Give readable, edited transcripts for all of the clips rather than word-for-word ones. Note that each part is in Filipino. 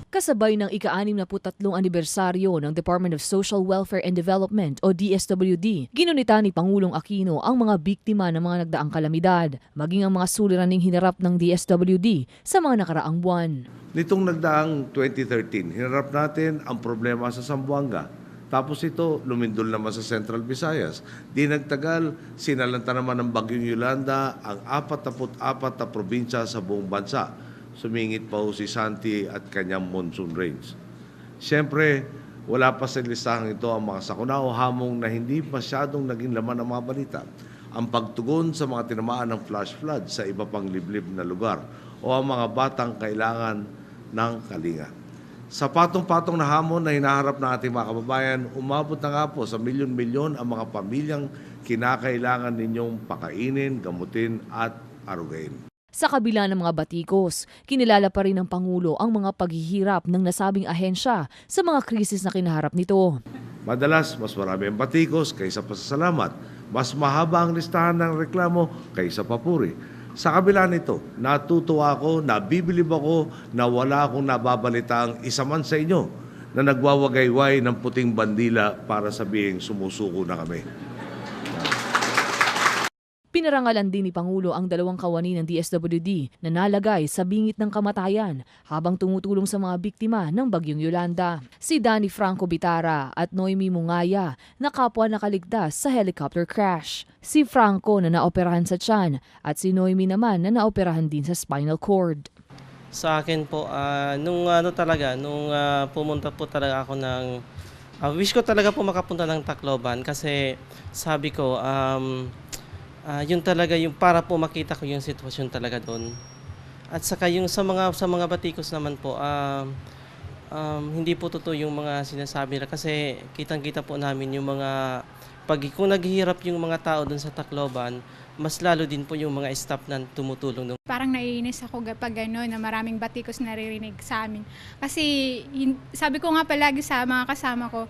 Kasabay ng ika-63 anibersaryo ng Department of Social Welfare and Development o DSWD, ginunita ni Pangulong Aquino ang mga biktima ng mga nagdaang kalamidad, maging ang mga suliraning hinarap ng DSWD sa mga nakaraang buwan. Nitong nagdaang 2013, hinarap natin ang problema sa Zamboanga. Tapos ito, lumindol naman sa Central Visayas. Di nagtagal, sinalanta naman ng Bagyong Yolanda ang 44 na probinsya sa buong bansa. Sumingit pa ho si Santi at kanyang monsoon rains. Siyempre, wala pa sa listahang ito ang mga sakuna o hamong na hindi masyadong naging laman ng mga balita. Ang pagtugon sa mga tinamaan ng flash flood sa iba pang liblib na lugar o ang mga batang kailangan ng kalinga. Sa patong-patong na hamon na hinaharap ng ating mga kababayan, umabot na nga po sa milyon-milyon ang mga pamilyang kinakailangan ninyong pakainin, gamutin at arugain. Sa kabila ng mga batikos, kinilala pa rin ng Pangulo ang mga paghihirap ng nasabing ahensya sa mga krisis na kinaharap nito. Madalas, mas marami ang batikos kaysa pasasalamat. Mas mahaba ang listahan ng reklamo kaysa papuri. Sa kabila nito, natutuwa ako, nabibilib ako na wala akong nababalitaang isa man sa inyo na nagwawagayway ng puting bandila para sabihing sumusuko na kami. Pinarangalan din ni Pangulo ang dalawang kawani ng DSWD na nalagay sa bingit ng kamatayan habang tumutulong sa mga biktima ng Bagyong Yolanda. Si Danny Franco Bitara at Noemi Mungaya na kapwa nakaligtas sa helicopter crash. Si Franco na naoperahan sa tiyan at si Noemi naman na naoperahan din sa spinal cord. Sa akin po, nung pumunta po talaga ako ng wish ko talaga po makapunta ng Tacloban kasi sabi ko yun talaga yung para po makita ko yung sitwasyon talaga doon. At saka yung sa mga batikos naman po hindi po totoo yung mga sinasabi na kasi kitang-kita po namin yung mga kung naghihirap yung mga tao doon sa Tacloban, mas lalo din po yung mga staff na tumutulong doon. Parang naiinis ako kapag gano'n na maraming batikos naririnig sa amin. Kasi sabi ko nga palagi sa mga kasama ko,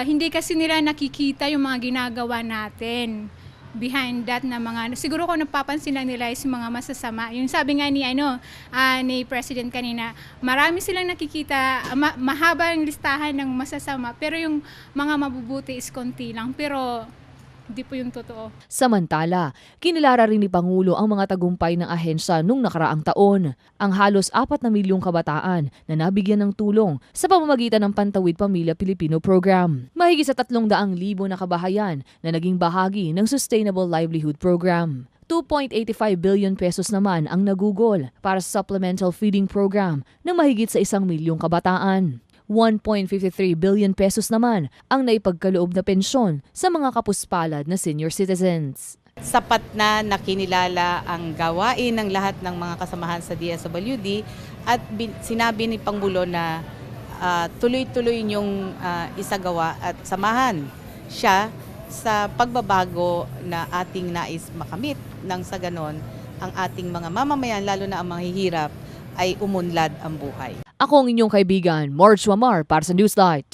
hindi kasi nila nakikita yung mga ginagawa natin. Behind that na mga, siguro kung napapansin lang nila is mga masasama. Yung sabi nga ni President kanina, marami silang nakikita, mahaba ang listahan ng masasama, pero yung mga mabubuti is konti lang. Pero hindi po yung totoo. Samantala, kinilara rin ni Pangulo ang mga tagumpay ng ahensya nung nakaraang taon. Ang halos 4 na milyong kabataan na nabigyan ng tulong sa pamamagitan ng Pantawid Pamilya Pilipino Program. Mahigit sa 300,000 na kabahayan na naging bahagi ng Sustainable Livelihood Program. 2.85 billion pesos naman ang nagugol para sa Supplemental Feeding Program ng mahigit sa 1 milyong kabataan. 1.53 billion pesos naman ang naipagkaloob na pensyon sa mga kapuspalad na senior citizens. Sapat na nakinilala ang gawain ng lahat ng mga kasamahan sa DSWD at sinabi ni Pangulo na tuloy-tuloy niyong isagawa at samahan siya sa pagbabago na ating nais makamit nang sa ganon ang ating mga mamamayan, lalo na ang mga hihirap, ay umunlad ang buhay. Ako ang inyong kaibigan, Marge Wamar para sa Newslight.